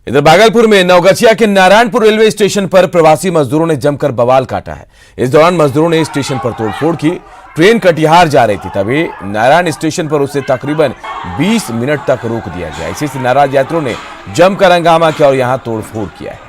इधर भागलपुर में नवगछिया के नारायणपुर रेलवे स्टेशन पर प्रवासी मजदूरों ने जमकर बवाल काटा है। इस दौरान मजदूरों ने स्टेशन पर तोड़फोड़ की। ट्रेन कटिहार जा रही थी, तभी नारायण स्टेशन पर उसे तकरीबन 20 मिनट तक रोक दिया गया। इसी से नाराज यात्रियों ने जमकर हंगामा किया और यहां तोड़फोड़ किया है।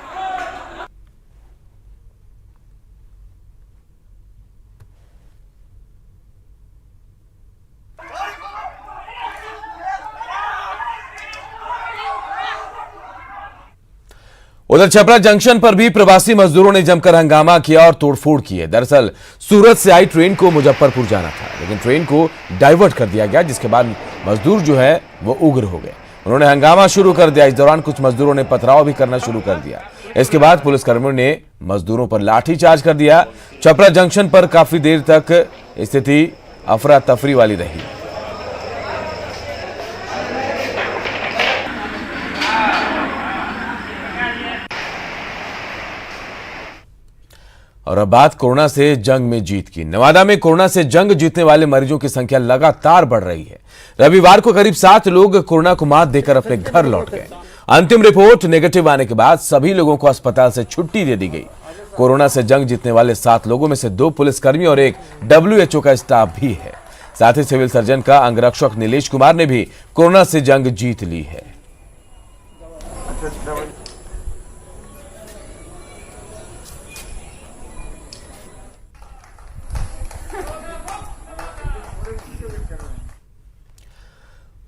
उधर छपरा जंक्शन पर भी प्रवासी मजदूरों ने जमकर हंगामा किया और तोड़फोड़ की है। दरअसल सूरत से आई ट्रेन को मुजफ्फरपुर जाना था, लेकिन ट्रेन को डाइवर्ट कर दिया गया, जिसके बाद मजदूर जो है वो उग्र हो गए। उन्होंने हंगामा शुरू कर दिया। इस दौरान कुछ मजदूरों ने पथराव भी करना शुरू कर दिया। इसके बाद पुलिसकर्मियों ने मजदूरों पर लाठीचार्ज कर दिया। छपरा जंक्शन पर काफी देर तक स्थिति अफरा तफरी वाली रही। और अब बात कोरोना से जंग में जीत की। नवादा में कोरोना से जंग जीतने वाले मरीजों की संख्या लगातार बढ़ रही है। रविवार को करीब 7 लोग कोरोना को मात देकर अपने घर लौट गए। अंतिम रिपोर्ट नेगेटिव आने के बाद सभी लोगों को अस्पताल से छुट्टी दे दी गई। कोरोना से जंग जीतने वाले 7 लोगों में से 2 पुलिसकर्मी और 1 WHO का स्टाफ भी है। साथ ही सिविल सर्जन का अंगरक्षक नीलेश कुमार ने भी कोरोना से जंग जीत ली है।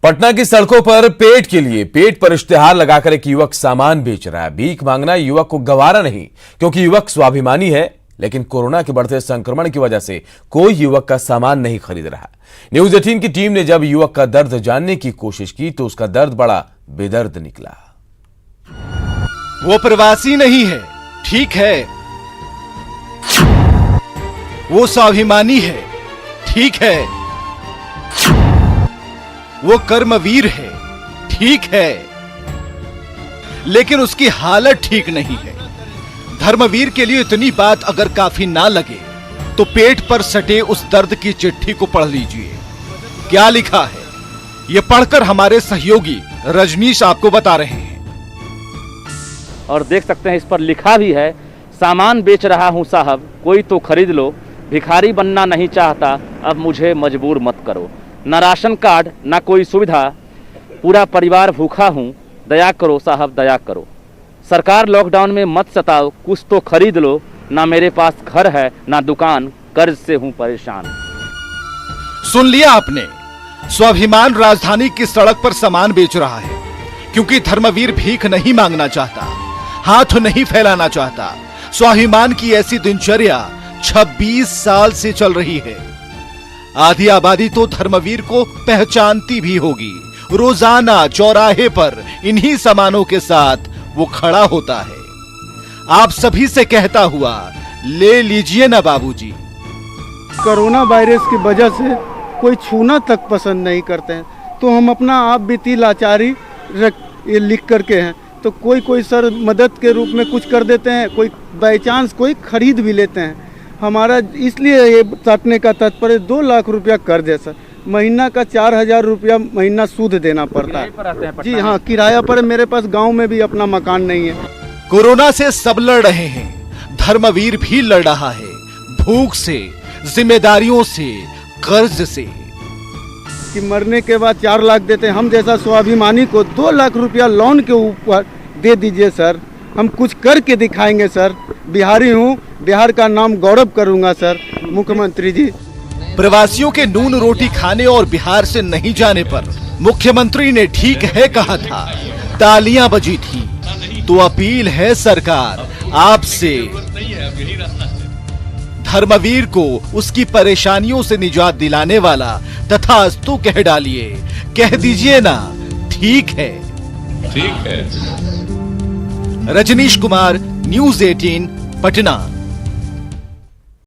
पटना की सड़कों पर पेट पर इश्तेहार लगाकर एक युवक सामान बेच रहा है। भीख मांगना युवक को गवारा नहीं, क्योंकि युवक स्वाभिमानी है, लेकिन कोरोना के बढ़ते संक्रमण की वजह से कोई युवक का सामान नहीं खरीद रहा। न्यूज 18 की टीम ने जब युवक का दर्द जानने की कोशिश की तो उसका दर्द बड़ा बेदर्द निकला। वो प्रवासी नहीं है, ठीक है। वो स्वाभिमानी है, ठीक है। वो कर्मवीर है, ठीक है, लेकिन उसकी हालत ठीक नहीं है। धर्मवीर के लिए इतनी बात अगर काफी ना लगे तो पेट पर सटे उस दर्द की चिट्ठी को पढ़ लीजिए। क्या लिखा है ये पढ़कर हमारे सहयोगी रजनीश आपको बता रहे हैं। और देख सकते हैं इस पर लिखा भी है, सामान बेच रहा हूं साहब, कोई तो खरीद लो। भिखारी बनना नहीं चाहता, अब मुझे मजबूर मत करो। ना राशन कार्ड ना कोई सुविधा, पूरा परिवार भूखा हूँ, दया करो साहब दया करो। सरकार लॉकडाउन में मत सताओ, कुछ तो खरीद लो। ना मेरे पास घर है ना दुकान, कर्ज से हूँ परेशान। सुन लिया आपने, स्वाभिमान राजधानी की सड़क पर सामान बेच रहा है, क्योंकि धर्मवीर भीख नहीं मांगना चाहता, हाथ नहीं फैलाना चाहता। स्वाभिमान की ऐसी दिनचर्या 26 साल से चल रही है। आधी आबादी तो धर्मवीर को पहचानती भी होगी। रोजाना चौराहे पर इन्हीं सामानों के साथ वो खड़ा होता है। आप सभी से कहता हुआ, ले लीजिए ना बाबूजी। कोरोना वायरस की वजह से कोई छूना तक पसंद नहीं करते हैं, तो हम अपना आप बीती लाचारी ये लिख करके हैं। तो कोई सर मदद के रूप में कुछ कर देते हैं, कोई बाई चांस कोई खरीद भी लेते हैं। हमारा इसलिए ये काटने का तात्पर्य 2 लाख रुपया कर्ज है सर। महीना का 4000 रुपया महीना सूद देना पड़ता है। जी हाँ, किराया पर। मेरे पास गांव में भी अपना मकान नहीं है। कोरोना से सब लड़ रहे हैं, धर्मवीर भी लड़ रहा है, भूख से, जिम्मेदारियों से, कर्ज से। कि मरने के बाद 4 लाख देते हैं, हम जैसा स्वाभिमानी को 2 लाख रुपया लोन के ऊपर दे दीजिए सर। हम कुछ करके दिखाएंगे सर। बिहारी हूँ, बिहार का नाम गौरव करूंगा सर। मुख्यमंत्री जी, प्रवासियों के नून रोटी खाने और बिहार से नहीं जाने पर मुख्यमंत्री ने ठीक है कहा था, तालियां बजी थी। तो अपील है सरकार आपसे, धर्मवीर को उसकी परेशानियों से निजात दिलाने वाला तथास्तु कह डालिए। कह दीजिए ना, ठीक है, ठीक है। रजनीश कुमार, न्यूज 18 पटना।